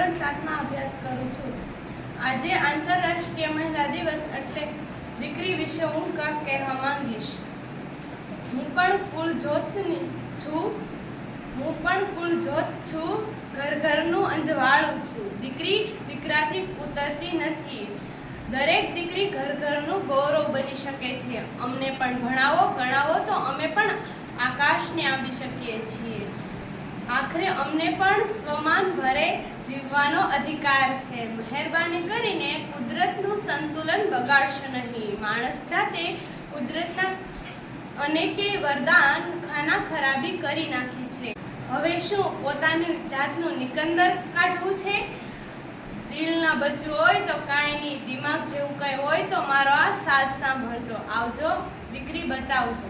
ધોરણ 7માં અભ્યાસ કરું છું. આજે આંતરરાષ્ટ્રીય મહિલા દિવસ એટલે દીકરી વિશે હું કાંઈક કહેવા માંગીશ. હું પણ કુળજોત છું, ઘરનું અંજવાળું છું. દીકરી દીકરાથી ઉતરતી નથી. દરેક દીકરી ઘરનું ગૌરવ બની શકે છે. અમને પણ ભણાવો ગણાવો તો અમે પણ આકાશને આંબી શકીએ છીએ. આખરે અમને પણ સ્વમાન ભરે જીવવાનો અધિકાર છે. મહેરબાની કરીને કુદરતનું સંતુલન બગાડશો નહીં. માણસ જાતે કુદરતના અનેકેય વરદાન ખાના ખરાબી કરી નાખી છે. હવે શું પોતાની જાતનું નિકંદર કાઢવું છે? દિલ ના બચવું હોય તો કાંઈ નહીં, દિમાગ જેવું કંઈ હોય તો મારો આ સાથ સાંભળજો. આવજો, દીકરી બચાવજો.